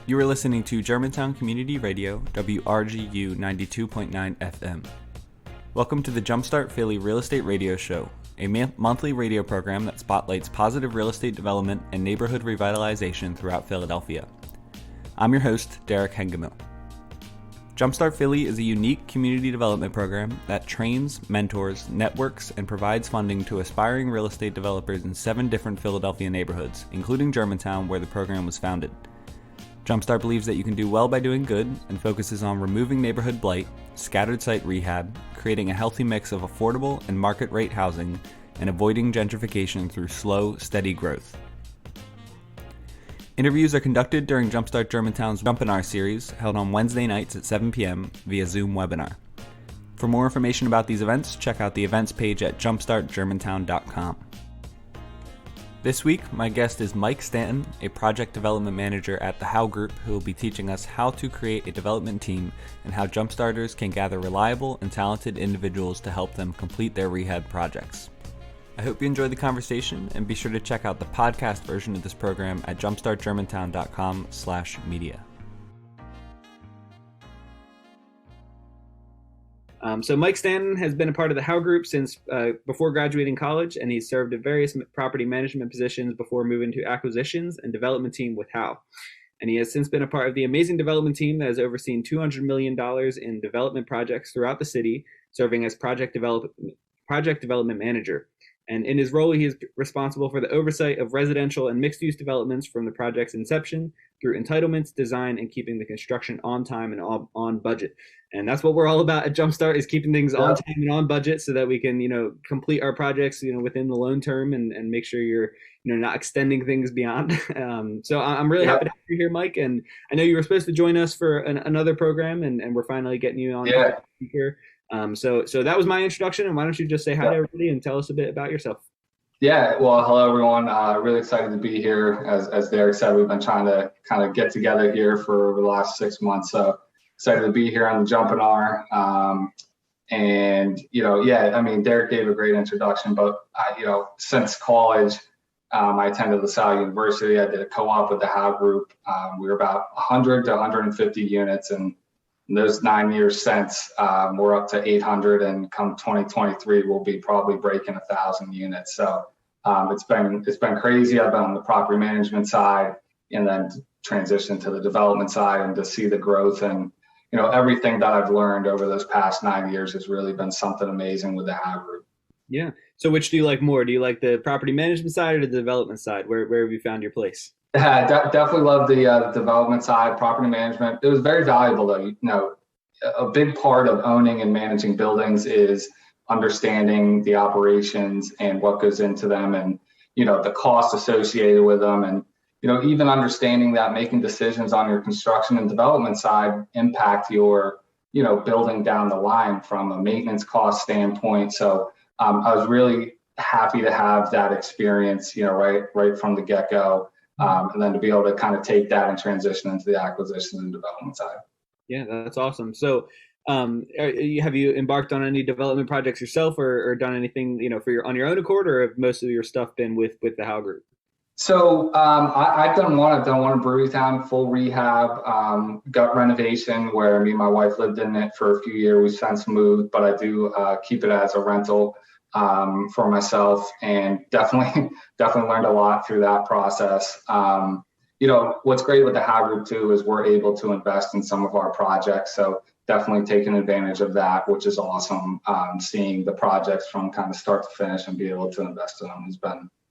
You are listening to Germantown Community Radio, WRGU 92.9 FM. Welcome to the Jumpstart Philly Real Estate Radio Show, a monthly radio program that spotlights positive real estate development and neighborhood revitalization throughout Philadelphia. I'm your host, Derek Hengemil. Jumpstart Philly is a unique community development program that trains, mentors, networks, and provides funding to aspiring real estate developers in 7 different Philadelphia neighborhoods, including Germantown, where the program was founded. Jumpstart believes that you can do well by doing good and focuses on removing neighborhood blight, scattered site rehab, creating a healthy mix of affordable and market rate housing, and avoiding gentrification through slow, steady growth. Interviews are conducted during Jumpstart Germantown's Webinar series, held on Wednesday nights at 7 p.m. via Zoom webinar. For more information about these events, check out the events page at jumpstartgermantown.com. This week, my guest is Mike Stanton, a project development manager at the Howe Group, who will be teaching us how to create a development team and how Jumpstarters can gather reliable and talented individuals to help them complete their rehab projects. I hope you enjoy the conversation, and be sure to check out the podcast version of this program at jumpstartgermantown.com/media. So Mike Stanton has been a part of the Howe Group since before graduating college, and he's served in various property management positions before moving to acquisitions and development team with Howe. And he has since been a part of the amazing development team that has overseen $200 million in development projects throughout the city, serving as project development manager. And in his role, he is responsible for the oversight of residential and mixed-use developments from the project's inception through entitlements, design, and keeping the construction on time and on budget. And that's what we're all about at Jumpstart, is keeping things on time and on budget so that we can, complete our projects, within the loan term and make sure you're, not extending things beyond. So I'm really happy to have you here, Mike. And I know you were supposed to join us for another program, and we're finally getting you on here. So that was my introduction, and why don't you just say hi to everybody and tell us a bit about yourself? Yeah, well, hello everyone. Really excited to be here. As Derek said, we've been trying to kind of get together here for the last 6 months. So excited to be here on the Jumpstart. Derek gave a great introduction, but since college, I attended LaSalle University. I did a co-op with the Howe Group. We were about 100 to 150 units, and in those 9 years since, we're up to 800, and come 2023, we'll be probably breaking 1,000 units. So it's been crazy. I've been on the property management side, and then transitioned to the development side, and to see the growth and everything that I've learned over those past 9 years has really been something amazing with the Howe Group. Yeah. So which do you like more? Do you like the property management side or the development side? Where have you found your place? Definitely love the development side, property management. It was very valuable, though. A big part of owning and managing buildings is understanding the operations and what goes into them, and the cost associated with them, and even understanding that making decisions on your construction and development side impact your building down the line from a maintenance cost standpoint. So I was really happy to have that experience, right from the get-go. And then to be able to kind of take that and transition into the acquisition and development side. Yeah, that's awesome. So have you embarked on any development projects yourself, or done anything, on your own accord, or have most of your stuff been with the Howe Group? So I've done one in Brewerytown, full rehab, gut renovation, where me and my wife lived in it for a few years. We've since moved, but I do keep it as a rental for myself, and definitely learned a lot through that process. What's great with the Howe Group too is we're able to invest in some of our projects. So definitely taking advantage of that, which is awesome. Seeing the projects from kind of start to finish and be able to invest in them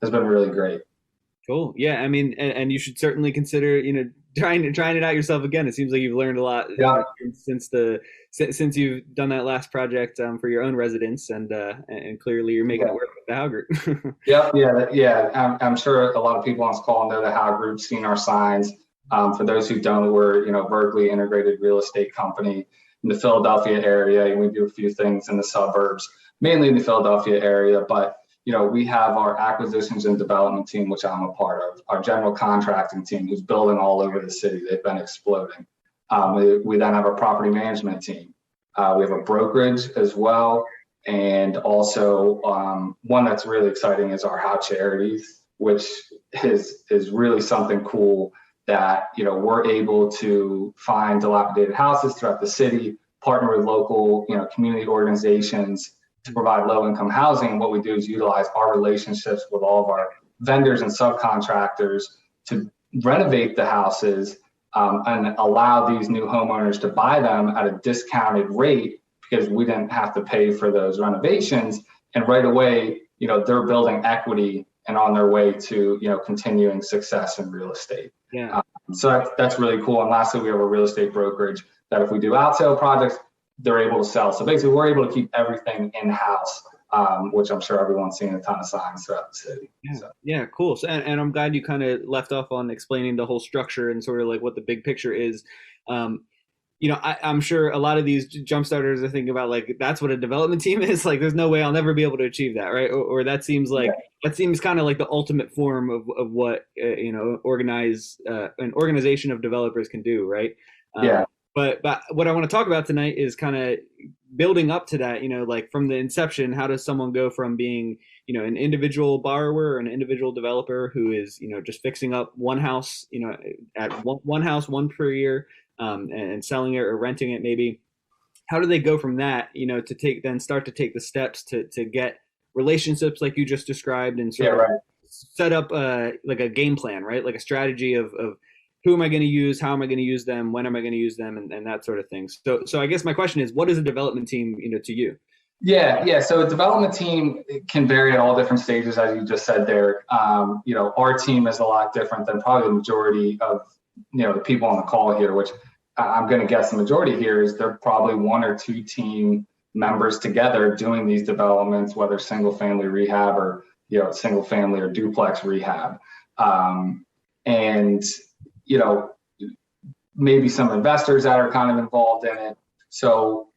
has been really great. Cool. Yeah. I mean, and you should certainly consider, trying it out yourself again. It seems like you've learned a lot since you've done that last project for your own residence, and clearly you're making it work with the Howe Group. Yeah. I'm sure a lot of people on this call know the Howe Group, seen our signs. For those who don't, we're vertically integrated real estate company in the Philadelphia area, and we do a few things in the suburbs, mainly in the Philadelphia area. But we have our acquisitions and development team, which I'm a part of, our general contracting team, who's building all over the city. They've been exploding. We then have a property management team. We have a brokerage as well. And also one that's really exciting is our Howe Charities, which is really something cool that, we're able to find dilapidated houses throughout the city, partner with local, community organizations to provide low-income housing. And what we do is utilize our relationships with all of our vendors and subcontractors to renovate the houses and allow these new homeowners to buy them at a discounted rate because we didn't have to pay for those renovations. And right away, they're building equity and on their way to, continuing success in real estate. Yeah. So that's really cool. And lastly, we have a real estate brokerage that if we do out sale projects, they're able to sell. So basically, we're able to keep everything in-house, which I'm sure everyone's seen a ton of signs throughout the city. Yeah, so. Yeah, cool. So, and I'm glad you kind of left off on explaining the whole structure and sort of like what the big picture is. I'm sure a lot of these Jumpstarters are thinking about like, that's what a development team is. Like, there's no way I'll never be able to achieve that, right? Or that seems like, that seems kind of like the ultimate form of what, an organization of developers can do, right? But what I want to talk about tonight is kind of building up to that, like from the inception, how does someone go from being, an individual borrower or an individual developer who is, just fixing up one house, at one house, one per year, and selling it or renting it maybe. How do they go from that, to start to take the steps to get relationships like you just described and sort of set up like a game plan, right? Like a strategy of who am I going to use? How am I going to use them? When am I going to use them? And that sort of thing. So I guess my question is, what is a development team, to you? Yeah. So a development team can vary at all different stages, as you just said there. Our team is a lot different than probably the majority of, the people on the call here, which I'm going to guess the majority here is they're probably one or two team members together doing these developments, whether single family rehab or, single family or duplex rehab. And maybe some investors that are kind of involved in it. So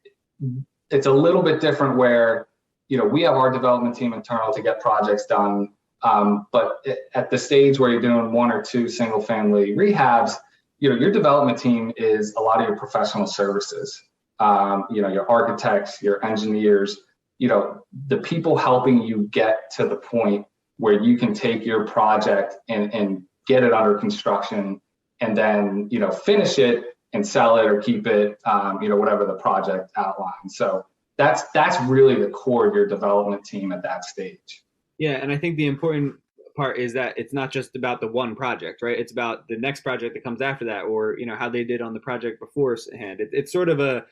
it's a little bit different where, we have our development team internal to get projects done. But at the stage where you're doing one or two single family rehabs, your development team is a lot of your professional services, your architects, your engineers, the people helping you get to the point where you can take your project and get it under construction and then, finish it and sell it or keep it, whatever the project outlines. So that's really the core of your development team at that stage. Yeah. And I think the important part is that it's not just about the one project, right? It's about the next project that comes after that, or, how they did on the project beforehand. It's sort of a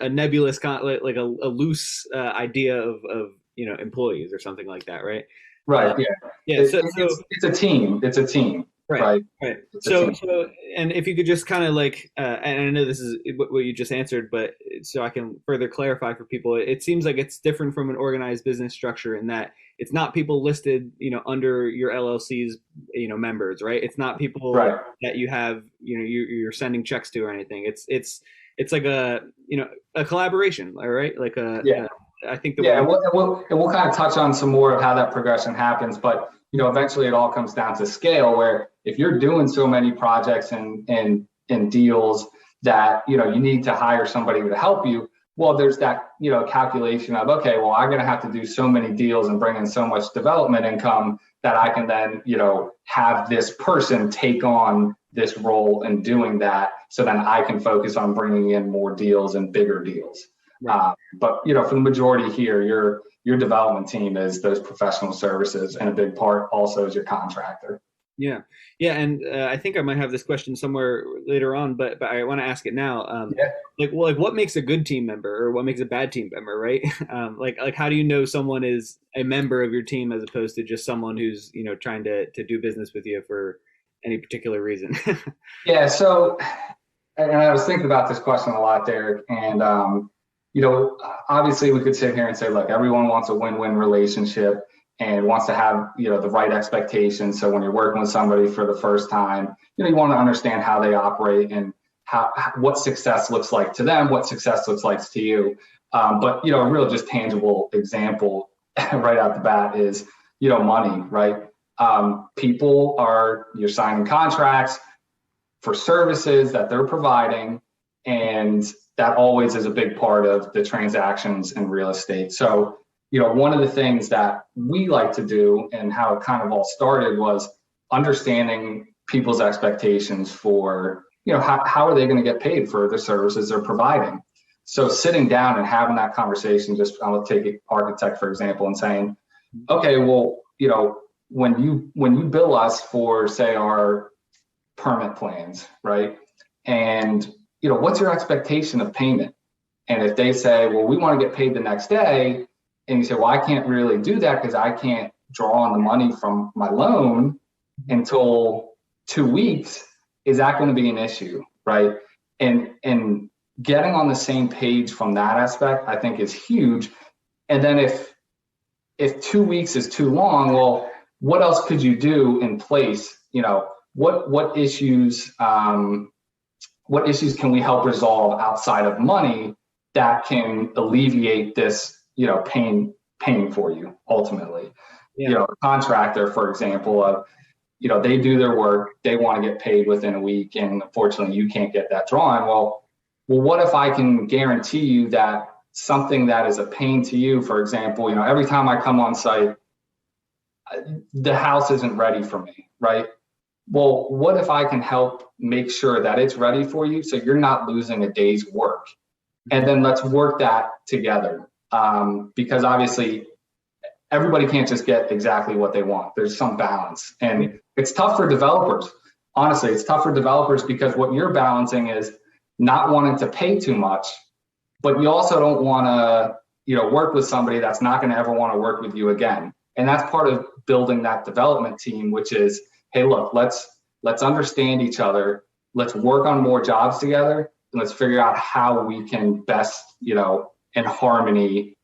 nebulous, like a loose idea of, employees or something like that, right? Right. Yeah. It's a team. It's a team. Right. So, and if you could just kind of like, and I know this is what you just answered, but so I can further clarify for people, it seems like it's different from an organized business structure in that it's not people listed, under your LLC's, members, right? It's not people that you have, you're sending checks to or anything. It's like a collaboration, all right? Like I think we'll kind of touch on some more of how that progression happens, but eventually it all comes down to scale, where if you're doing so many projects and deals that, you need to hire somebody to help you. Well, there's that, calculation of, okay, well, I'm going to have to do so many deals and bring in so much development income that I can then, have this person take on this role in doing that. So then I can focus on bringing in more deals and bigger deals. Right. But, for the majority here, your development team is those professional services, and a big part also is your contractor. Yeah. And I think I might have this question somewhere later on, but I want to ask it now. Like what makes a good team member or what makes a bad team member, right? Like how do you know someone is a member of your team as opposed to just someone who's, trying to do business with you for any particular reason? Yeah. So, and I was thinking about this question a lot, Derek, and, obviously we could sit here and say, look, everyone wants a win-win relationship and wants to have, the right expectations. So when you're working with somebody for the first time, you want to understand how they operate and what success looks like to them, what success looks like to you. But, a real just tangible example right out the bat is, money, right? You're signing contracts for services that they're providing, and that always is a big part of the transactions in real estate. So, one of the things that we like to do and how it kind of all started was understanding, people's expectations for, how are they going to get paid for the services they're providing? So sitting down and having that conversation, just I'll take an architect, for example, and saying, okay, well, when you bill us for, say, our permit plans, right? And, what's your expectation of payment? And if they say, well, we want to get paid the next day, and you say, well, I can't really do that because I can't draw on the money from my loan until 2 weeks, is that going to be an issue, right? And getting on the same page from that aspect, I think, is huge. And then if 2 weeks is too long, well, what else could you do in place? What issues can we help resolve outside of money that can alleviate this, pain for you ultimately? Yeah. A contractor, for example, they do their work, they want to get paid within a week, and unfortunately you can't get that drawn. Well, what if I can guarantee you that something that is a pain to you, for example, every time I come on site, the house isn't ready for me, right? Well, what if I can help make sure that it's ready for you so you're not losing a day's work? And then let's work that together, because obviously everybody can't just get exactly what they want. There's some balance, and it's tough for developers. Honestly, it's tough for developers because what you're balancing is not wanting to pay too much, but you also don't want to, work with somebody that's not going to ever want to work with you again. And that's part of building that development team, which is, hey, look, let's understand each other. Let's work on more jobs together, and let's figure out how we can best, in harmony,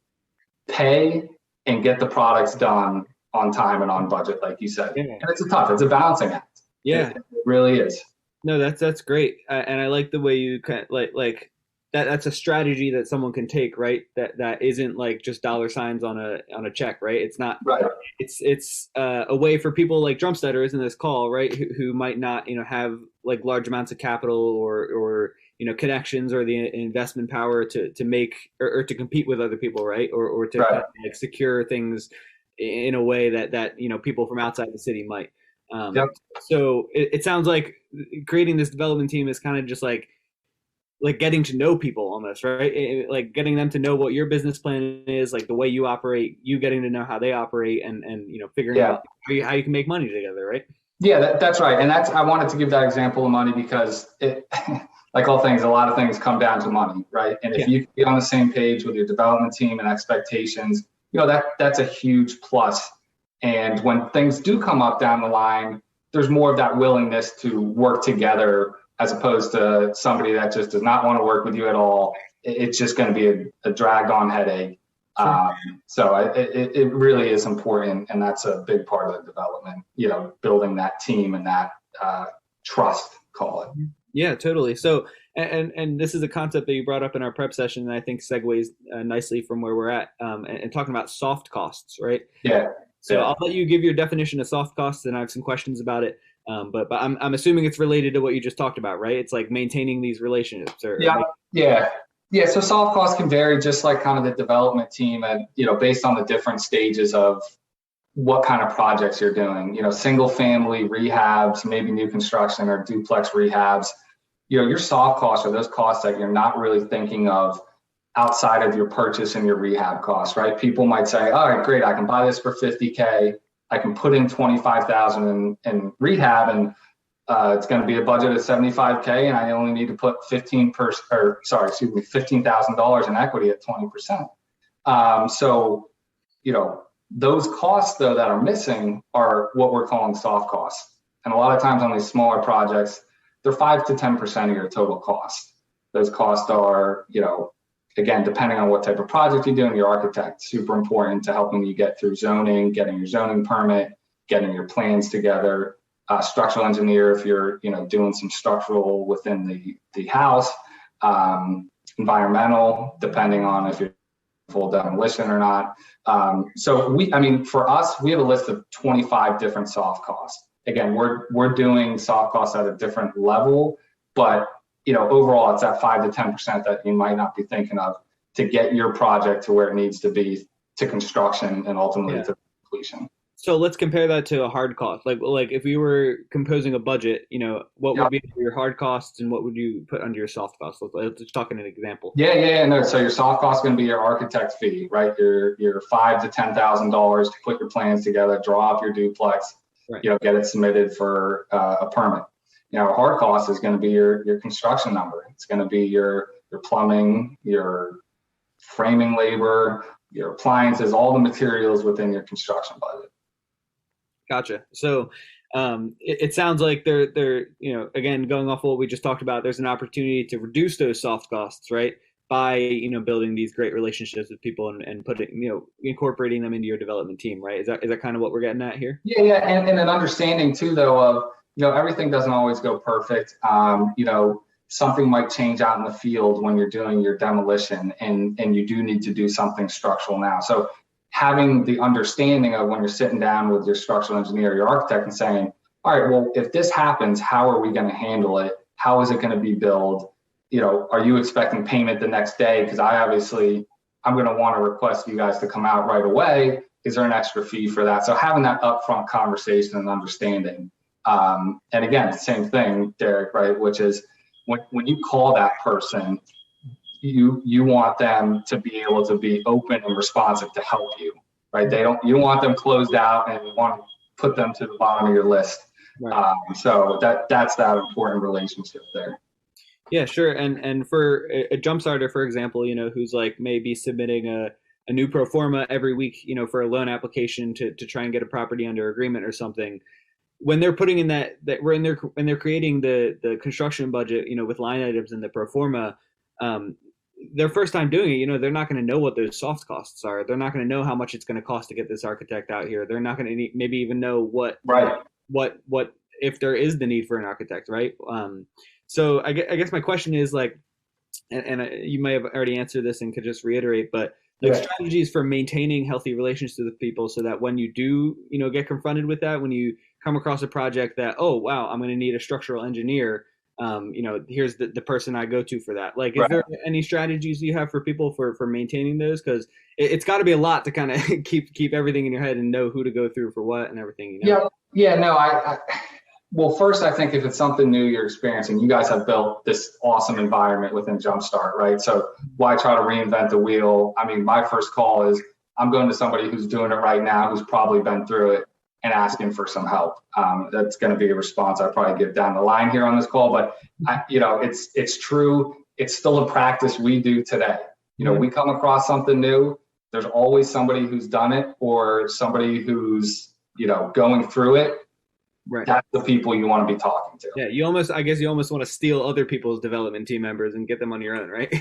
pay and get the products done on time and on budget, like you said. Yeah. And it's a balancing act. Yeah, it really is. No, that's great, and I like the way you kind of like that. That's a strategy that someone can take, right? That isn't like just dollar signs on a check, right? It's not right. It's a way for people like Jumpstarters in this call, right? Who might not have like large amounts of capital or connections or the investment power to make or to compete with other people, right? Or to right. kind of like secure things in a way that people from outside the city might. Yep. So it sounds like creating this development team is kind of just like getting to know people almost, right? Like getting them to know what your business plan is, like the way you operate, you getting to know how they operate, and figuring out how you can make money together, right? Yeah, that's right. And I wanted to give that example of money because it, like all things, a lot of things come down to money, right? And if you can get on the same page with your development team and expectations, that's a huge plus. And when things do come up down the line, there's more of that willingness to work together as opposed to somebody that just does not want to work with you at all. It's just going to be a dragged on headache. Sure. So it really is important. And that's a big part of the development, building that team and that trust, call it. Yeah, totally. So, and this is a concept that you brought up in our prep session, and I think segues nicely from where we're at, and talking about soft costs, right? Yeah. So I'll let you give your definition of soft costs, and I have some questions about it. But I'm assuming it's related to what you just talked about, right? It's like maintaining these relationships. Yeah. So soft costs can vary, just like kind of the development team, and based on the different stages of what kind of projects you're doing. Single family rehabs, maybe new construction or duplex rehabs. Your soft costs are those costs that you're not really thinking of outside of your purchase and your rehab costs, right? People might say, all right, great, I can buy this for $50K. I can put in $25,000 in rehab, and it's going to be a budget of $75K, and I only need to put $15,000 in equity at 20%. So, those costs though that are missing are what we're calling soft costs. And a lot of times on these smaller projects, they're 5 to 10% of your total cost. Those costs are, again, depending on what type of project you're doing, your architect, super important to helping you get through zoning, getting your zoning permit, getting your plans together. Structural engineer, if you're, doing some structural within the house. Environmental, depending on if you're full demolition or not. So for us, we have a list of 25 different soft costs. Again, we're doing soft costs at a different level, but overall, it's that 5 to 10% that you might not be thinking of to get your project to where it needs to be, to construction and ultimately to completion. So let's compare that to a hard cost. Like if you were composing a budget, what would Yep. be your hard costs and what would you put under your soft costs? Let's just talk in an example. Yeah. No. So your soft cost is going to be your architect fee, right? Your $5,000 to $10,000 to put your plans together, draw up your duplex, Right. get it submitted for a permit. Hard cost is going to be your construction number. It's going to be your plumbing, your framing labor, your appliances, all the materials within your construction budget. Gotcha. So it sounds like they're again, going off what we just talked about, there's an opportunity to reduce those soft costs, right? By building these great relationships with people and putting incorporating them into your development team, right? Is that kind of what we're getting at here? Yeah, and an understanding too, though, of everything doesn't always go perfect. Something might change out in the field when you're doing your demolition, and you do need to do something structural now. So having the understanding of when you're sitting down with your structural engineer, your architect, and saying, all right, well, if this happens, how are we going to handle it? How is it going to be billed? Are you expecting payment the next day? Because I'm going to want to request you guys to come out right away. Is there an extra fee for that? So having that upfront conversation and understanding. And again, same thing, Derek, right? Which is when you call that person, you want them to be able to be open and responsive to help you, right? You don't want them closed out and you want to put them to the bottom of your list. Right. So that's that important relationship there. Yeah, sure. And for a Jumpstarter, for example, who's like maybe submitting a new pro forma every week, for a loan application to try and get a property under agreement or something. When they're putting in when they're creating the construction budget, with line items in the pro forma, their first time doing it, they're not going to know what those soft costs are. They're not going to know how much it's going to cost to get this architect out here. They're not going to maybe even know what if there is the need for an architect, right? So I guess my question is and you may have already answered this and could just reiterate, but strategies for maintaining healthy relationships with people so that when you do, get confronted with that, when you come across a project that, oh, wow, I'm going to need a structural engineer, here's the person I go to for that. Is there any strategies you have for people for maintaining those? Because it's got to be a lot to kind of keep everything in your head and know who to go through for what and everything. Yeah. No, well, first, I think if it's something new you're experiencing, you guys have built this awesome environment within Jumpstart, right? So why try to reinvent the wheel? I mean, my first call is I'm going to somebody who's doing it right now, who's probably been through it, and asking for some help. That's going to be a response I probably give down the line here on this call, but it's true. It's still a practice we do today. We come across something new. There's always somebody who's done it or somebody who's, going through it. Right. That's the people you want to be talking to. Yeah, I guess you almost want to steal other people's development team members and get them on your own, right?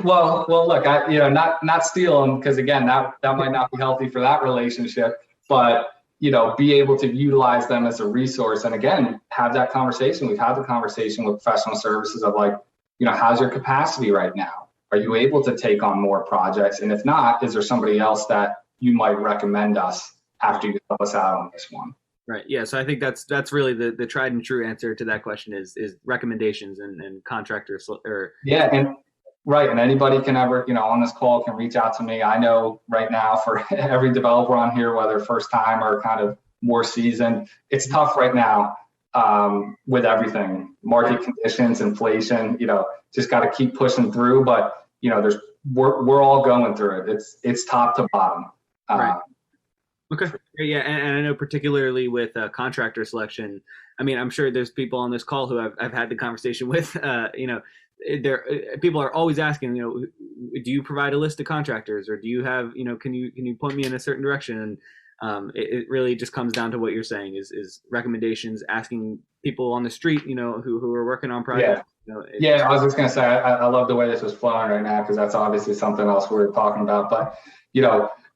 well, look, not steal them, because again, that might not be healthy for that relationship, but be able to utilize them as a resource. And again, have that conversation. We've had the conversation with professional services of how's your capacity right now? Are you able to take on more projects? And if not, is there somebody else that you might recommend us after you help us out on this one? Right. Yeah. So I think that's really the tried and true answer to that question is recommendations and contractors or. Yeah. And right. And anybody can ever, on this call can reach out to me. I know right now for every developer on here, whether first time or kind of more seasoned, it's tough right now with everything, market conditions, inflation, just got to keep pushing through. But, we're all going through it. It's top to bottom. Right. Okay. Yeah. And I know particularly with contractor selection, I mean, I'm sure there's people on this call who I've had the conversation with, people are always asking, do you provide a list of contractors or do you have, can you point me in a certain direction? And it really just comes down to what you're saying is recommendations, asking people on the street, who are working on projects. I was just going to say, I love the way this was flowing right now, because that's obviously something else we were talking about. But,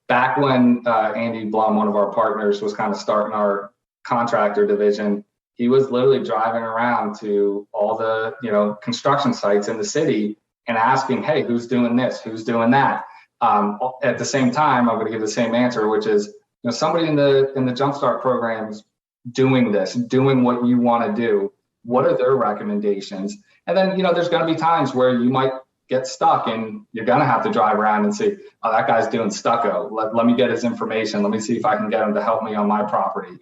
back when Andy Blum, one of our partners, was kind of starting our contractor division, he was literally driving around to all the, construction sites in the city and asking, hey, who's doing this? Who's doing that? At the same time, I'm going to give the same answer, which is, somebody in the Jumpstart programs doing this, doing what you want to do. What are their recommendations? And then, there's going to be times where you might get stuck and you're going to have to drive around and see, oh, that guy's doing stucco. Let me get his information. Let me see if I can get him to help me on my property.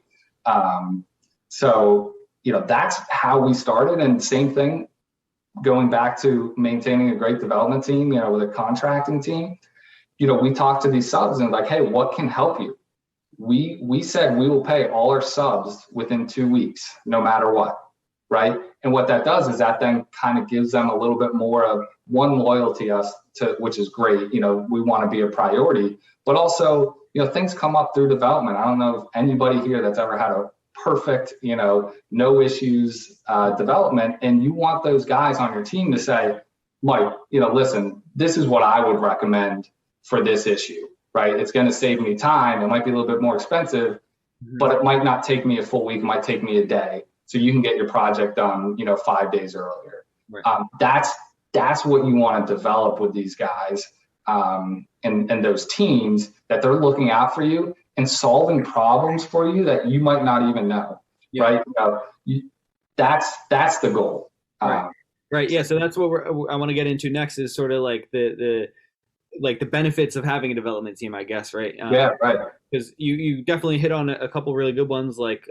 So, that's how we started. And same thing, going back to maintaining a great development team, with a contracting team, we talked to these subs and like, hey, what can help you? We said we will pay all our subs within 2 weeks, no matter what, right? And what that does is that then kind of gives them a little bit more of one, loyalty to, which is great. We want to be a priority, but also, things come up through development. I don't know if anybody here that's ever had a perfect, no issues development, and you want those guys on your team to say, Mike, listen, this is what I would recommend for this issue, right? It's going to save me time. It might be a little bit more expensive, but it might not take me a full week. It might take me a day. So you can get your project done, 5 days earlier. Right. That's what you want to develop with these guys and those teams, that they're looking out for you and solving problems for you that you might not even know. Yeah. Right? That's the goal. Right. Yeah. So that's what I want to get into next, is sort of like the benefits of having a development team, I guess. Right. Yeah. Right. Because you definitely hit on a couple really good ones. Like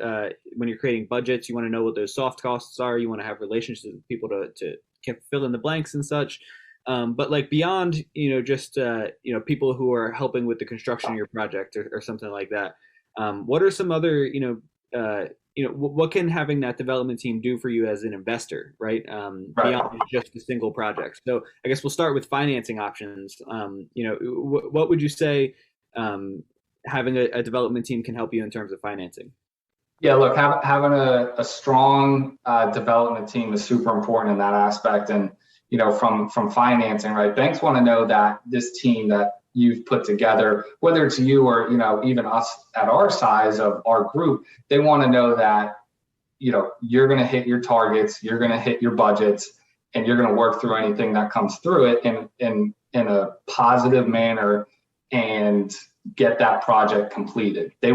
when you're creating budgets, you want to know what those soft costs are. You want to have relationships with people to fill in the blanks and such. But like beyond, just, people who are helping with the construction of your project or something like that. What are some other, what can having that development team do for you as an investor, right? Beyond just a single project. So I guess we'll start with financing options. What would you say having a development team can help you in terms of financing? Yeah, look, having a strong development team is super important in that aspect. And, from financing, right? Banks want to know that this team that you've put together, whether it's you or, even us at our size of our group, they want to know that, you're going to hit your targets, you're going to hit your budgets, and you're going to work through anything that comes through it in a positive manner and get that project completed. They,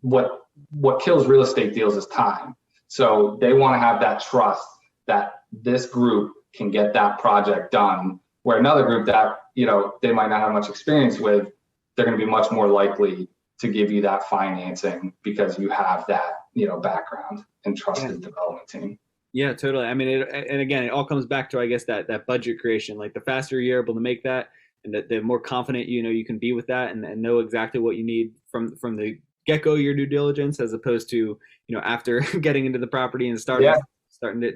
what kills real estate deals is time. So they want to have that trust that this group can get that project done, where another group that, they might not have much experience with, they're going to be much more likely to give you that financing because you have that, background and trusted development team. Yeah, totally. I mean, and again, it all comes back to, I guess, that budget creation. Like the faster you're able to make that, and the more confident, you can be with that and know exactly what you need from the get-go, your due diligence, as opposed to, after getting into the property and starting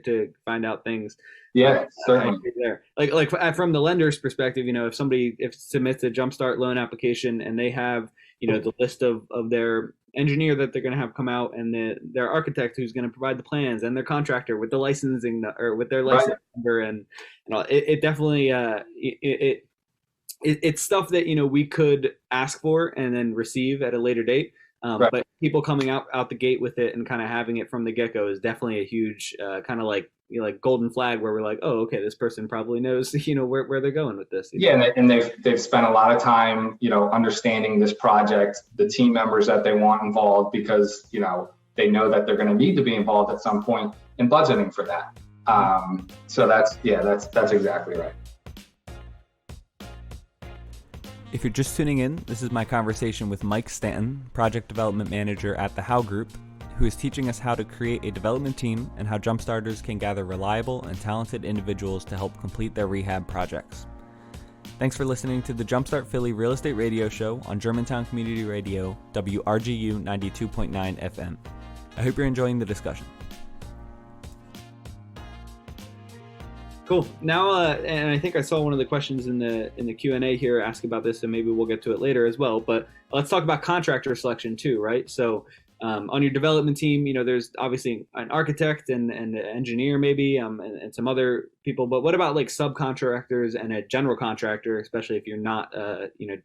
to find out things. Yeah, certainly. There. Like from the lender's perspective, if somebody submits a Jumpstart loan application and they have, the list of their engineer that they're going to have come out, and their architect who's going to provide the plans, and their contractor with the licensing or with their license number, and it definitely it's stuff that we could ask for and then receive at a later date. But people coming out the gate with it and kind of having it from the get-go is definitely a huge kind of like golden flag, where we're like, oh, okay, this person probably knows where they're going with this. Yeah, and they've spent a lot of time understanding this project, the team members that they want involved, because they know that they're going to need to be involved at some point, in budgeting for that. So that's exactly right. If you're just tuning in, this is my conversation with Mike Stanton, Project Development Manager at the How Group, who is teaching us how to create a development team and how Jumpstarters can gather reliable and talented individuals to help complete their rehab projects. Thanks for listening to the Jumpstart Philly Real Estate Radio Show on Germantown Community Radio, WRGU 92.9 FM. I hope you're enjoying the discussion. Cool. Now, and I think I saw one of the questions in the Q&A here ask about this, and maybe we'll get to it later as well. But let's talk about contractor selection too, right? So on your development team, there's obviously an architect and an engineer maybe, and some other people. But what about like subcontractors and a general contractor, especially if you're not,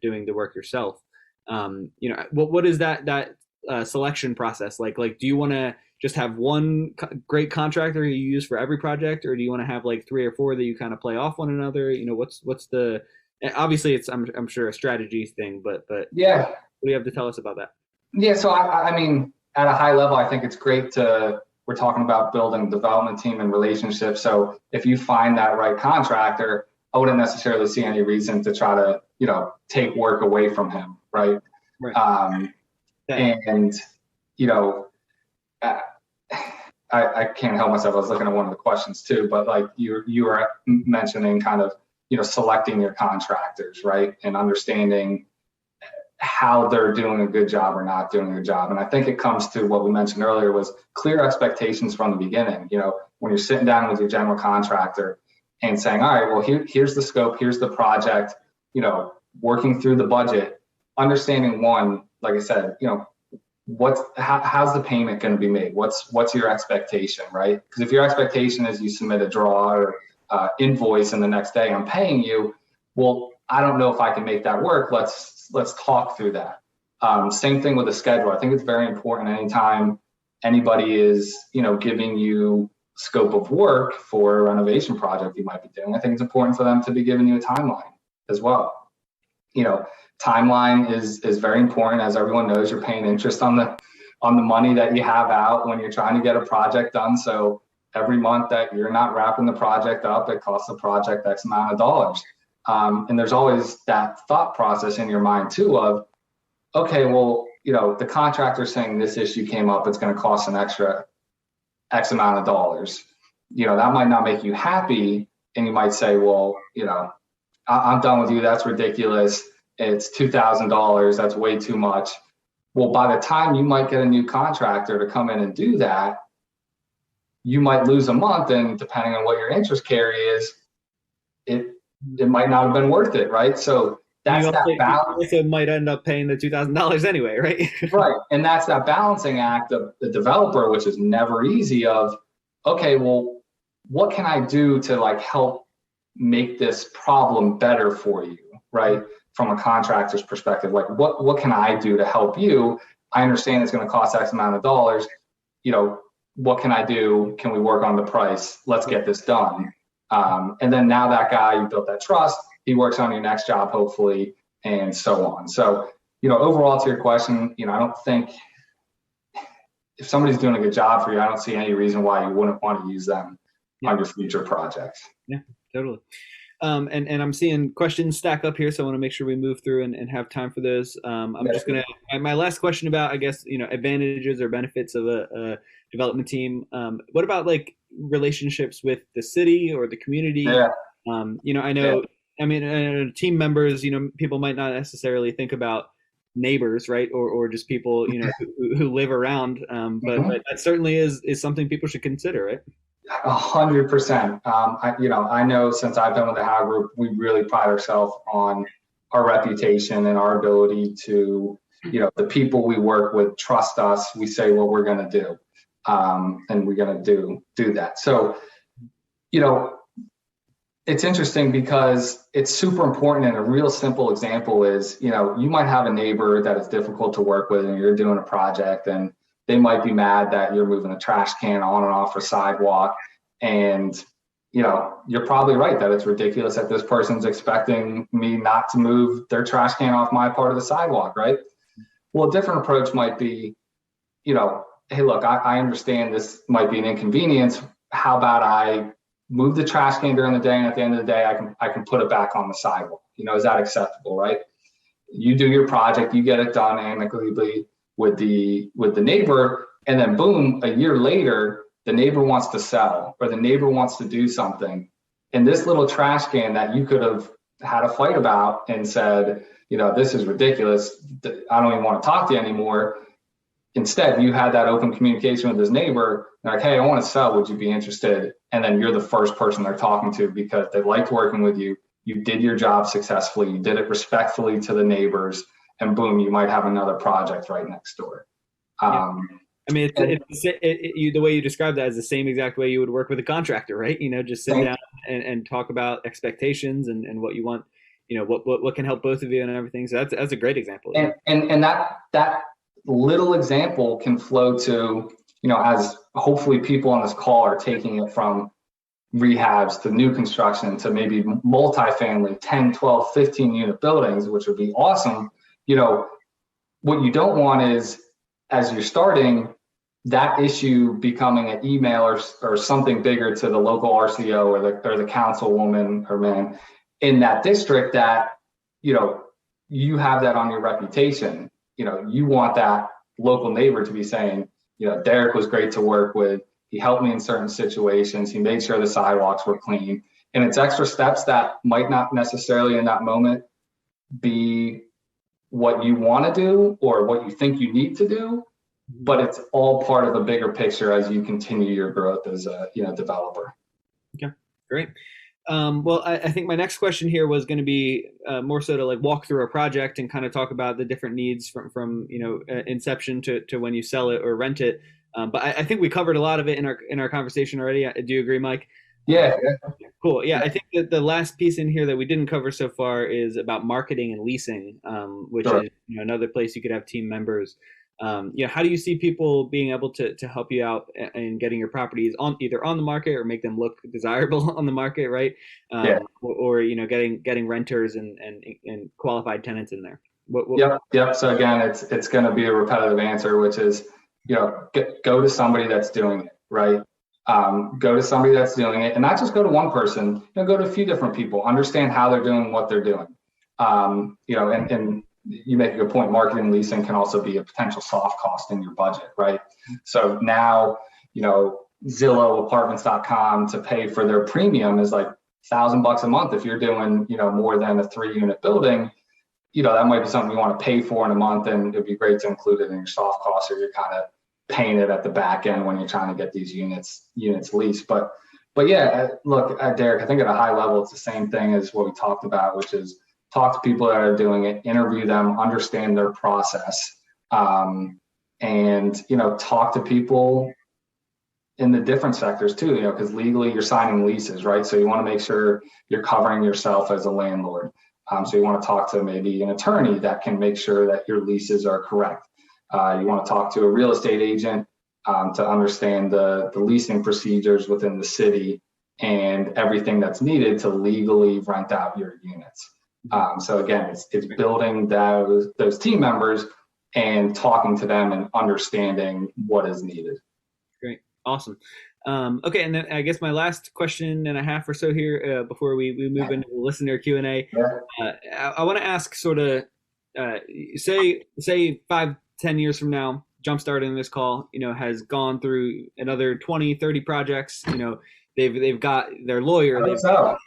doing the work yourself? What is that selection process like? Like, do you want to just have one great contractor you use for every project, or do you want to have like 3 or 4 that you kind of play off one another? What's the, obviously it's, I'm sure, a strategy thing, but yeah, what do you have to tell us about that? Yeah. So I mean, at a high level, I think it's great we're talking about building development team and relationships. So if you find that right contractor, I wouldn't necessarily see any reason to try to, take work away from him. Right. Right. And, I can't help myself. I was looking at one of the questions too, but like you were mentioning kind of, selecting your contractors, right? And understanding how they're doing a good job or not doing a good job. And I think it comes to what we mentioned earlier was clear expectations from the beginning. When you're sitting down with your general contractor and saying, all right, well, here's the scope, here's the project, working through the budget, understanding one, like I said, how's the payment going to be made? What's your expectation, right? Because if your expectation is you submit a draw or invoice and the next day I'm paying you, well, I don't know if I can make that work. Let's talk through that. Same thing with the schedule. I think it's very important anytime anybody is, giving you scope of work for a renovation project you might be doing. I think it's important for them to be giving you a timeline as well. Timeline is very important. As everyone knows, you're paying interest on the money that you have out when you're trying to get a project done. So every month that you're not wrapping the project up, it costs the project X amount of dollars. And there's always that thought process in your mind too of, okay, well, the contractor's saying this issue came up, it's going to cost an extra X amount of dollars. That might not make you happy. And you might say, well, I'm done with you. That's ridiculous. It's $2,000. That's way too much. Well, by the time you might get a new contractor to come in and do that, you might lose a month, and depending on what your interest carry is, it might not have been worth it, right? So that's that balance. You also might end up paying the $2,000 anyway, right? Right, and that's that balancing act of the developer, which is never easy. Of, okay, well, what can I do to help make this problem better for you, right? From a contractor's perspective, what can I do to help you? I understand it's going to cost X amount of dollars. What can I do? Can we work on the price? Let's get this done. And then now that guy, you built that trust, he works on your next job, hopefully, and so on. So, overall to your question, I don't think if somebody's doing a good job for you, I don't see any reason why you wouldn't want to use them on your future projects. Yeah, totally. And I'm seeing questions stack up here, so I want to make sure we move through and have time for those. I'm just going to, my last question about, I guess, advantages or benefits of a development team. What about relationships with the city or the community? Yeah. I know, team members, people might not necessarily think about neighbors, right? Or just people, who live around. But that certainly is something people should consider, right? 100%. I know since I've been with the How Group, we really pride ourselves on our reputation and our ability to, the people we work with trust us. We say what we're going to do, and we're going to do that. So, it's interesting because it's super important. And a real simple example is, you might have a neighbor that is difficult to work with, and you're doing a project, and they might be mad that you're moving a trash can on and off a sidewalk. And, you're probably right that it's ridiculous that this person's expecting me not to move their trash can off my part of the sidewalk, right? Well, a different approach might be, hey, look, I understand this might be an inconvenience. How about I move the trash can during the day, and at the end of the day, I can put it back on the sidewalk. Is that acceptable, right? You do your project, you get it done amicably with the neighbor, and then boom, a year later, the neighbor wants to sell or the neighbor wants to do something. And this little trash can that you could have had a fight about and said, this is ridiculous, I don't even want to talk to you anymore. Instead, you had that open communication with this neighbor, like, hey, I want to sell, would you be interested? And then you're the first person they're talking to because they liked working with you. You did your job successfully, you did it respectfully to the neighbors, and boom, you might have another project right next door. The way you describe that is the same exact way you would work with a contractor, right? Just sit down and talk about expectations and what you want, what can help both of you and everything. So that's a great example. And that little example can flow to, as hopefully people on this call are taking it from rehabs to new construction to maybe multifamily, 10, 12, 15 unit buildings, which would be awesome. What you don't want is, as you're starting, that issue becoming an email or something bigger to the local RCO or the councilwoman or man, in that district that, you have that on your reputation. You want that local neighbor to be saying, Derek was great to work with. He helped me in certain situations. He made sure the sidewalks were clean. And it's extra steps that might not necessarily in that moment be what you want to do or what you think you need to do, but it's all part of a bigger picture as you continue your growth as a developer. Okay, great. Well, I think my next question here was going to be more so to like walk through a project and kind of talk about the different needs from inception to when you sell it or rent it. But I think we covered a lot of it in our conversation already. Do you agree, Mike? Yeah. Cool. Yeah, I think that the last piece in here that we didn't cover so far is about marketing and leasing, which Sure. is another place you could have team members. How do you see people being able to help you out in getting your properties either on the market or make them look desirable on the market, right? Or getting renters and qualified tenants in there. Yep. So again, it's going to be a repetitive answer, which is go to somebody that's doing it, right? Go to somebody that's doing it, and not just go to one person. Go to a few different people. Understand how they're doing what they're doing. And you make a good point. Marketing and leasing can also be a potential soft cost in your budget, right? So now, Zillow, Apartments.com to pay for their premium is like $1,000 a month. If you're doing, more than a 3-unit building, that might be something you want to pay for in a month, and it'd be great to include it in your soft costs, or you're kind of paying it at the back end when you're trying to get these units leased. But yeah, look, Derek, I think at a high level, it's the same thing as what we talked about, which is talk to people that are doing it, interview them, understand their process, and talk to people in the different sectors too, because legally you're signing leases, right? So you want to make sure you're covering yourself as a landlord. So you want to talk to maybe an attorney that can make sure that your leases are correct. You want to talk to a real estate agent to understand the leasing procedures within the city and everything that's needed to legally rent out your units. So again, it's building those team members and talking to them and understanding what is needed. Great. Awesome. Okay, and then I guess my last question and a half or so here before we move into the listener Q&A. I want to ask sort of, say 5-10 years from now, Jumpstart in this call, has gone through another 20, 30 projects. They've got their lawyer. They've got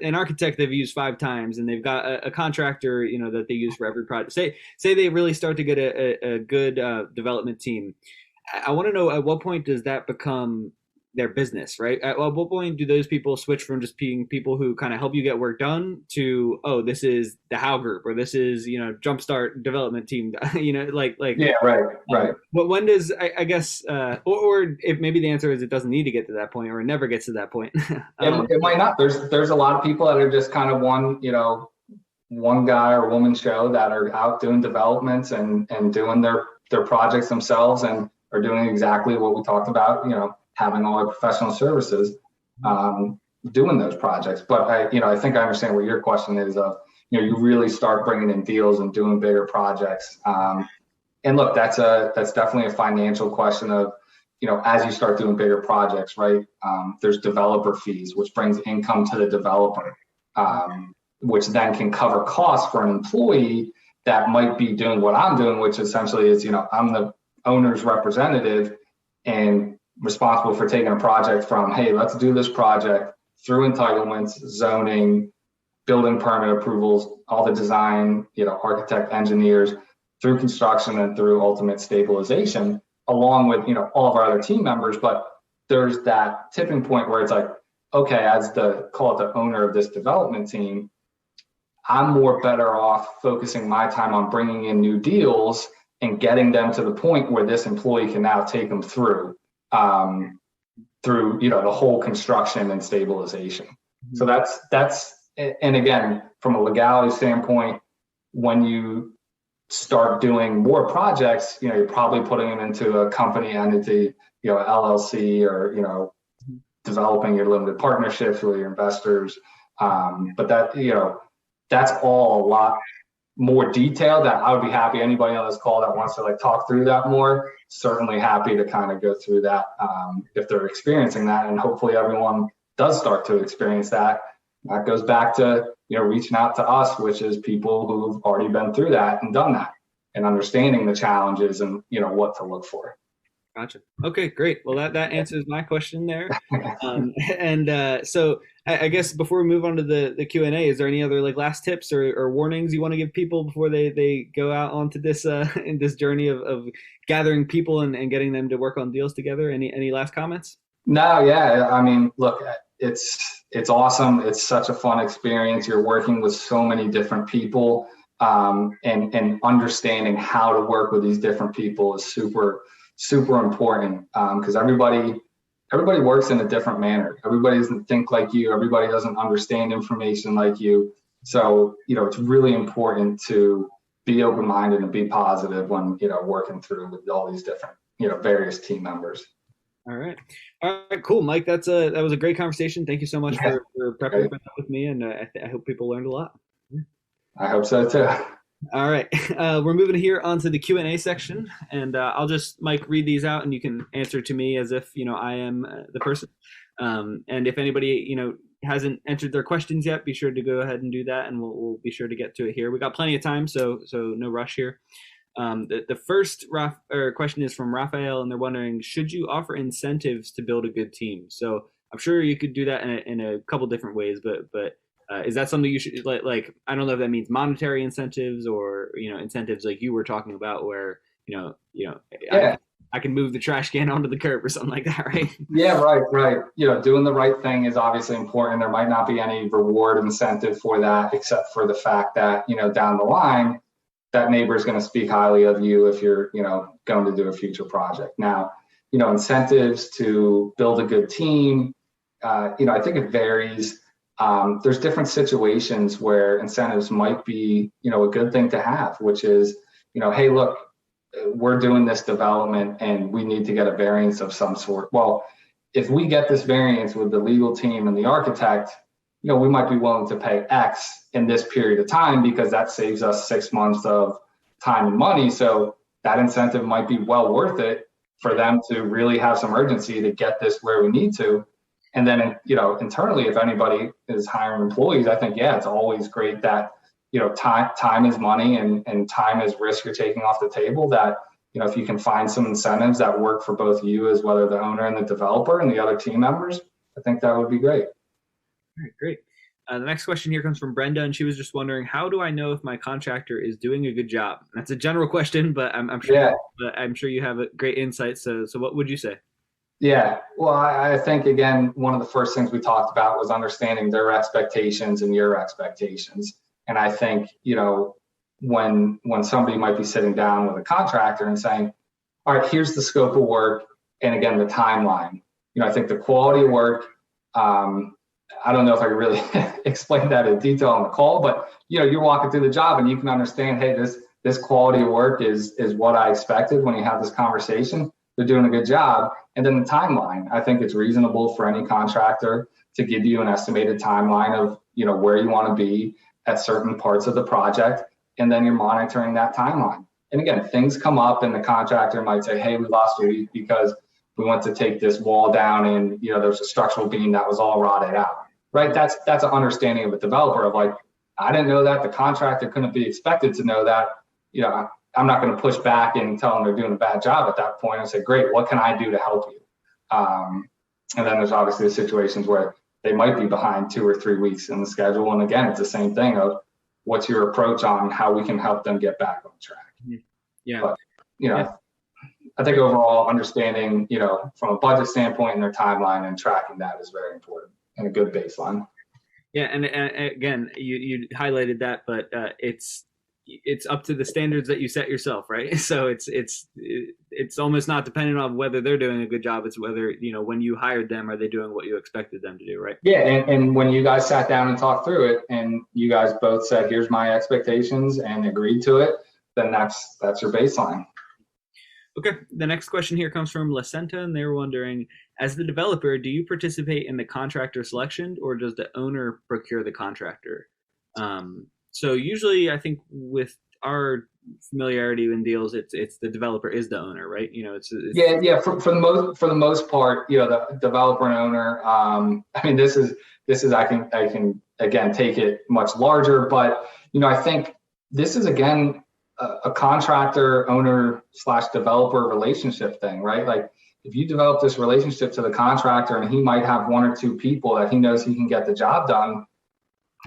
an architect they've used 5 times, and they've got a contractor, that they use for every project. Say they really start to get a good development team. I want to know, at what point does that become their business, right? At what point do those people switch from just being people who kind of help you get work done to, oh, this is the How Group, or this is, Jumpstart development team, Right. But when does, I guess, or if maybe the answer is it doesn't need to get to that point, or it never gets to that point. It might not. There's a lot of people that are just kind of one guy or woman show that are out doing developments and doing their projects themselves and are doing exactly what we talked about, having all their professional services, doing those projects. But I think I understand what your question is of, you really start bringing in deals and doing bigger projects. And look, that's definitely a financial question of, as you start doing bigger projects, right? There's developer fees, which brings income to the developer, which then can cover costs for an employee that might be doing what I'm doing, which essentially is, I'm the owner's representative and responsible for taking a project from, hey, let's do this project through entitlements, zoning, building permit approvals, all the design, architect, engineers, through construction and through ultimate stabilization, along with, all of our other team members. But there's that tipping point where it's like, okay, as the owner of this development team, I'm more better off focusing my time on bringing in new deals and getting them to the point where this employee can now take them through the whole construction and stabilization. Mm-hmm. So that's, and again, from a legality standpoint, when you start doing more projects, you're probably putting them into a company entity, LLC, or, developing your limited partnerships with your investors. But that, that's all a lot more detailed that I would be happy, anybody on this call that wants to talk through that more, certainly happy to kind of go through that if they're experiencing that. And hopefully everyone does start to experience that. That goes back to, reaching out to us, which is people who've already been through that and done that and understanding the challenges and, what to look for. Gotcha. Okay, great. Well, that answers my question there. So I guess before we move on to the Q&A, is there any other last tips or warnings you want to give people before they go out onto this in this journey of gathering people and getting them to work on deals together? Any last comments? No, yeah. I mean, look, it's awesome. It's such a fun experience. You're working with so many different people, and understanding how to work with these different people is super important, because everybody works in a different manner. Everybody doesn't think like you. Everybody doesn't understand information like you. So, it's really important to be open-minded and be positive when, working through with all these different, various team members. All right, cool, Mike. That was a great conversation. Thank you so much for prepping with me, and I hope people learned a lot. I hope so too. All right, we're moving here onto the Q&A section, and I'll just, Mike, read these out, and you can answer to me as if I am the person. And if anybody hasn't entered their questions yet, be sure to go ahead and do that, and we'll be sure to get to it here. We got plenty of time, so no rush here. The first question is from Raphael, and they're wondering, should you offer incentives to build a good team? So I'm sure you could do that in a couple different ways, but is that something you should like? I don't know if that means monetary incentives or incentives like you were talking about, where I can move the trash can onto the curb or something like that, right? Yeah, right. Doing the right thing is obviously important. There might not be any reward incentive for that, except for the fact that down the line, that neighbor is going to speak highly of you if you're going to do a future project. Now, incentives to build a good team, I think it varies. There's different situations where incentives might be, a good thing to have, which is, hey, look, we're doing this development and we need to get a variance of some sort. Well, if we get this variance with the legal team and the architect, we might be willing to pay X in this period of time because that saves us 6 months of time and money. So that incentive might be well worth it for them to really have some urgency to get this where we need to. And then, internally, if anybody is hiring employees, I think, yeah, it's always great that, time is money and time is risk you're taking off the table, that, if you can find some incentives that work for both you as whether the owner and the developer and the other team members, I think that would be great. All right, great. The next question here comes from Brenda, and she was just wondering, how do I know if my contractor is doing a good job? That's a general question, but I'm sure you have a great insight. So what would you say? Yeah, well, I think, again, one of the first things we talked about was understanding their expectations and your expectations. And I think, when somebody might be sitting down with a contractor and saying, all right, here's the scope of work, and again, the timeline. I think the quality of work, I don't know if I can really explain that in detail on the call, but, you're walking through the job and you can understand, hey, this quality of work is what I expected when you have this conversation. They're doing a good job. And then the timeline, I think it's reasonable for any contractor to give you an estimated timeline of, where you want to be at certain parts of the project. And then you're monitoring that timeline. And again, things come up and the contractor might say, hey, we lost a week because we went to take this wall down and, there's a structural beam that was all rotted out, right? That's an understanding of a developer of like, I didn't know that. The contractor couldn't be expected to know that. I'm not going to push back and tell them they're doing a bad job at that point and say, great, what can I do to help you? And then there's obviously the situations where they might be behind 2 or 3 weeks in the schedule. And again, it's the same thing of what's your approach on how we can help them get back on track. Yeah. But, I think overall understanding, from a budget standpoint and their timeline and tracking that is very important and a good baseline. Yeah. And again, you highlighted that, but it's up to the standards that you set yourself, right? So it's almost not dependent on whether they're doing a good job. It's whether, when you hired them, are they doing what you expected them to do, right? Yeah, and when you guys sat down and talked through it and you guys both said, here's my expectations and agreed to it, then that's your baseline. Okay, the next question here comes from Lacenta, and they're wondering, as the developer, do you participate in the contractor selection or does the owner procure the contractor? So usually I think with our familiarity in deals, it's the developer is the owner, right? It's yeah. For the most part, the developer and owner. I mean, this is I can again take it much larger, but I think this is again a contractor owner / developer relationship thing, right? Like if you develop this relationship to the contractor and he might have one or two people that he knows he can get the job done.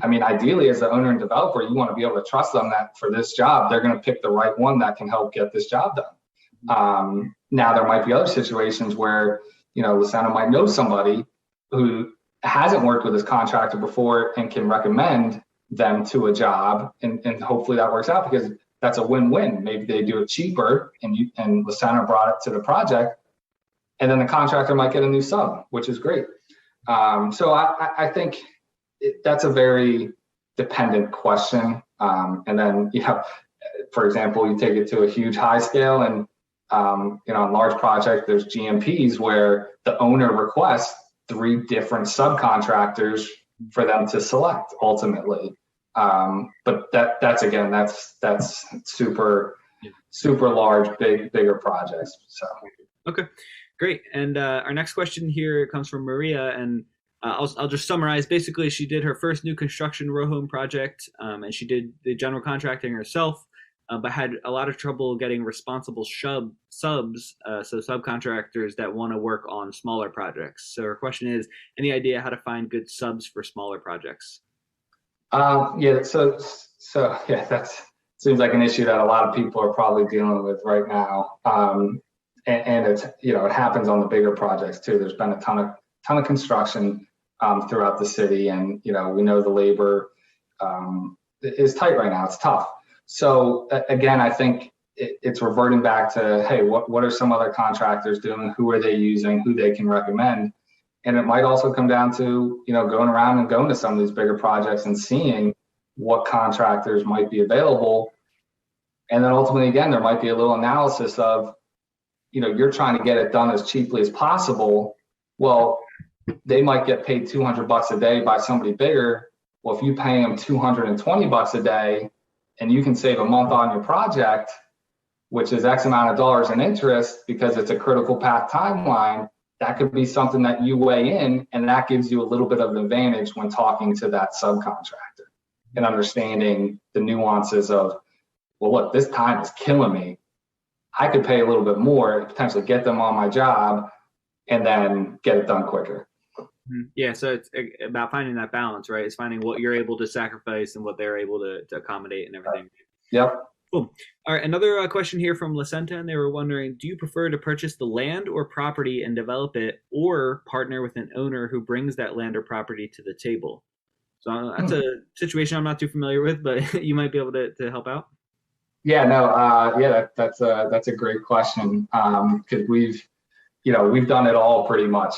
I mean, ideally, as the owner and developer, you want to be able to trust them that for this job, they're going to pick the right one that can help get this job done. Now, there might be other situations where, Lasana might know somebody who hasn't worked with this contractor before and can recommend them to a job. And hopefully that works out because that's a win-win. Maybe they do it cheaper and Lasana brought it to the project. And then the contractor might get a new sub, which is great. So I think that's a very dependent question. And then, for example, you take it to a huge high scale and, on large project, there's GMPs where the owner requests 3 different subcontractors for them to select ultimately. But that's super large, bigger projects. So. Okay, great. And our next question here comes from Maria, and I'll just summarize. Basically, she did her first new construction row home project, and she did the general contracting herself, but had a lot of trouble getting responsible subs, so subcontractors that want to work on smaller projects. So her question is, any idea how to find good subs for smaller projects? Yeah, so yeah, that seems like an issue that a lot of people are probably dealing with right now. And it's, it happens on the bigger projects too. There's been a ton of construction throughout the city, and we know the labor is tight right now. It's tough. So again, I think it's reverting back to, hey, what are some other contractors doing? Who are they using? Who they can recommend? And it might also come down to going around and going to some of these bigger projects and seeing what contractors might be available. And then ultimately, again, there might be a little analysis of, you're trying to get it done as cheaply as possible. Well, they might get paid $200 a day by somebody bigger. Well, if you pay them $220 a day and you can save a month on your project, which is X amount of dollars in interest because it's a critical path timeline, that could be something that you weigh in, and that gives you a little bit of an advantage when talking to that subcontractor and understanding the nuances of, well, look, this time is killing me. I could pay a little bit more to potentially get them on my job and then get it done quicker. Yeah, so it's about finding that balance, right? It's finding what you're able to sacrifice and what they're able to accommodate and everything. Yep. Cool. All right, another question here from Lasanta, and they were wondering, do you prefer to purchase the land or property and develop it, or partner with an owner who brings that land or property to the table? So that's a situation I'm not too familiar with, but you might be able to help out. Yeah, no, that's a great question, because we've done it all pretty much.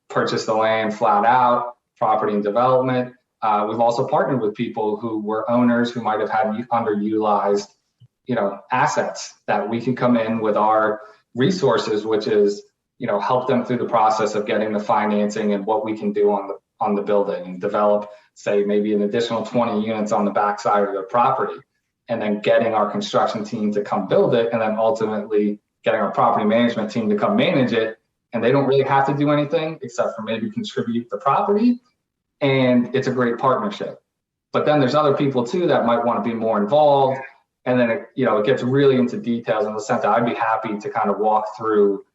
Purchase the land flat out, property and development. We've also partnered with people who were owners who might have had underutilized, assets that we can come in with our resources, which is, help them through the process of getting the financing and what we can do on the building and develop, say, maybe an additional 20 units on the backside of the property, and then getting our construction team to come build it, and then ultimately getting our property management team to come manage it. And they don't really have to do anything except for maybe contribute the property. And it's a great partnership. But then there's other people too that might want to be more involved. And then it gets really into details in the sense that I'd be happy to kind of walk through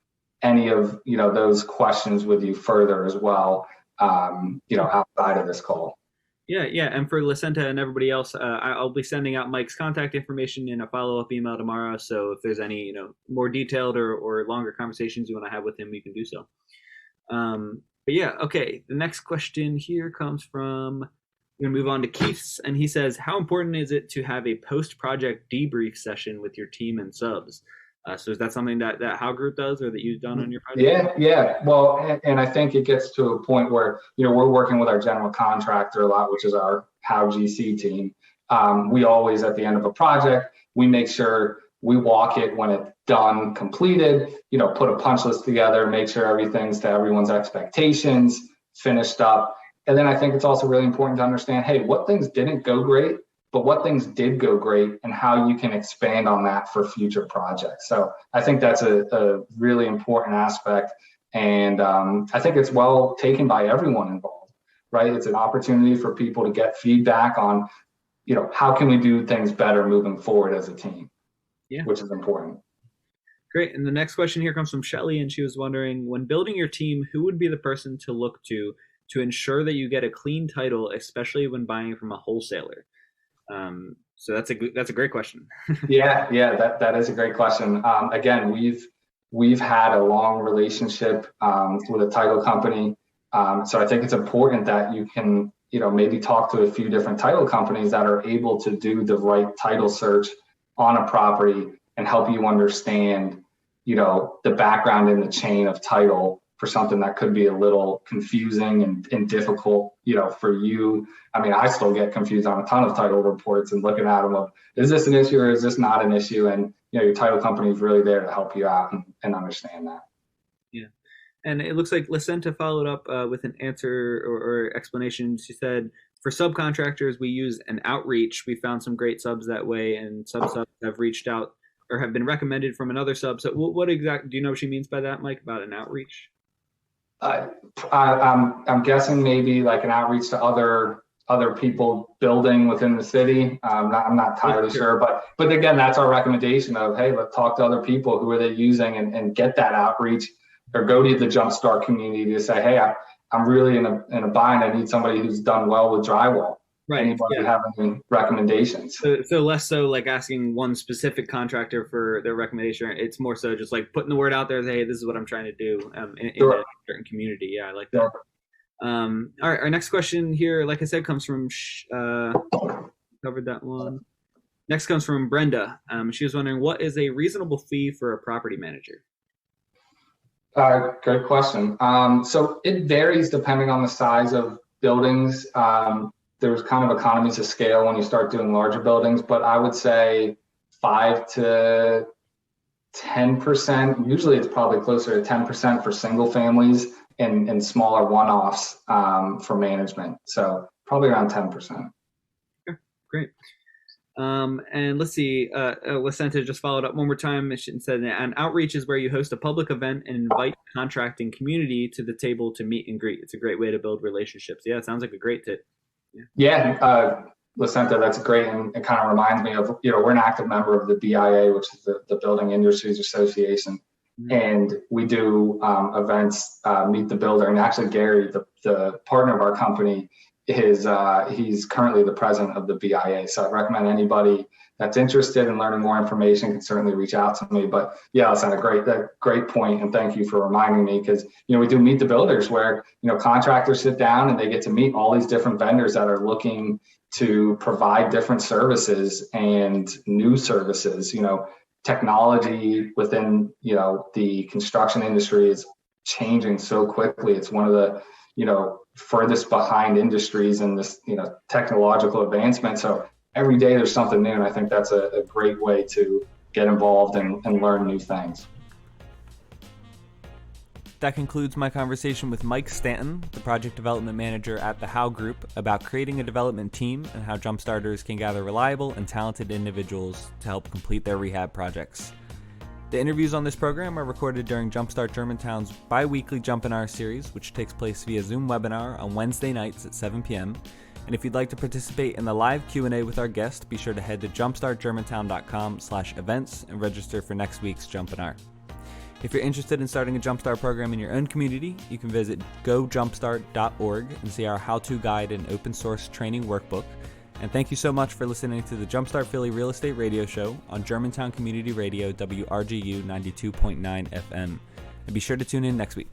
any of those questions with you further as well, outside of this call. Yeah. And for Lasanta and everybody else, I'll be sending out Mike's contact information in a follow-up email tomorrow. So if there's any more detailed or longer conversations you want to have with him, you can do so. But yeah, okay. The next question here comes from, we're going to move on to Keith's, and he says, how important is it to have a post-project debrief session with your team and subs? So is that something that How Group does, or that you've done on your project? Yeah. Well, and I think it gets to a point where, we're working with our general contractor a lot, which is our How GC team. We always, at the end of a project, we make sure we walk it when it's done, completed, put a punch list together, make sure everything's to everyone's expectations, finished up. And then I think it's also really important to understand, hey, what things didn't go great but what things did go great and how you can expand on that for future projects. So I think that's a really important aspect. And I think it's well taken by everyone involved, right? It's an opportunity for people to get feedback on, how can we do things better moving forward as a team, which is important. Great. And the next question here comes from Shelly, and she was wondering, when building your team, who would be the person to look to ensure that you get a clean title, especially when buying from a wholesaler? So that's a great question. Yeah, that is a great question. Again, we've had a long relationship with a title company. So I think it's important that you can, maybe talk to a few different title companies that are able to do the right title search on a property and help you understand, the background in the chain of title for something that could be a little confusing and difficult, for you. I mean, I still get confused on a ton of title reports and looking at them of, is this an issue or is this not an issue? And, your title company is really there to help you out and understand that. Yeah. And it looks like Lacenta followed up with an answer or explanation. She said, for subcontractors, we use an outreach. We found some great subs that way, and some subs have reached out or have been recommended from another sub. So what exactly, do you know what she means by that, Mike, about an outreach? I'm guessing maybe like an outreach to other people building within the city. I'm not entirely sure, but again, that's our recommendation of, hey, let's talk to other people. Who are they using and get that outreach, or go to the Jumpstart community to say, hey, I'm really in a bind. I need somebody who's done well with drywall. Right. Anybody have any recommendations? So less so like asking one specific contractor for their recommendation. It's more so just like putting the word out there. Hey, this is what I'm trying to do in a certain community. Yeah, I like that. Sure. All right. Our next question here, like I said, comes from covered that one. Next comes from Brenda. She was wondering, what is a reasonable fee for a property manager? Good question. So it varies depending on the size of buildings. There's kind of economies of scale when you start doing larger buildings, but I would say 5 to 10%. Usually it's probably closer to 10% for single families and smaller one-offs for management. So probably around 10%. Okay, great. And let's see, Lacenta just followed up one more time and said, an outreach is where you host a public event and invite the contracting community to the table to meet and greet. It's a great way to build relationships. Yeah, it sounds like a great tip. Yeah, Lacenta, that's great. And it kind of reminds me of, we're an active member of the BIA, which is the Building Industries Association. Mm-hmm. And we do events, Meet the Builder. And actually, Gary, the partner of our company, he's currently the president of the BIA. So I'd recommend anybody that's interested in learning more information can certainly reach out to me. But yeah, that's a great point. And thank you for reminding me, because, we do Meet the Builders where, contractors sit down and they get to meet all these different vendors that are looking to provide different services and new services. Technology within, the construction industry is changing so quickly. It's one of the, furthest behind industries in this, technological advancement. So every day there's something new. And I think that's a great way to get involved and learn new things. That concludes my conversation with Mike Stanton, the project development manager at the How Group, about creating a development team and how Jumpstarters can gather reliable and talented individuals to help complete their rehab projects. The interviews on this program are recorded during Jumpstart Germantown's bi-weekly Jumpinar series, which takes place via Zoom webinar on Wednesday nights at 7 p.m. And if you'd like to participate in the live Q&A with our guest, be sure to head to jumpstartgermantown.com/events and register for next week's Jumpinar. If you're interested in starting a Jumpstart program in your own community, you can visit gojumpstart.org and see our how-to guide and open source training workbook. And thank you so much for listening to the Jumpstart Philly Real Estate Radio Show on Germantown Community Radio, WRGU 92.9 FM. And be sure to tune in next week.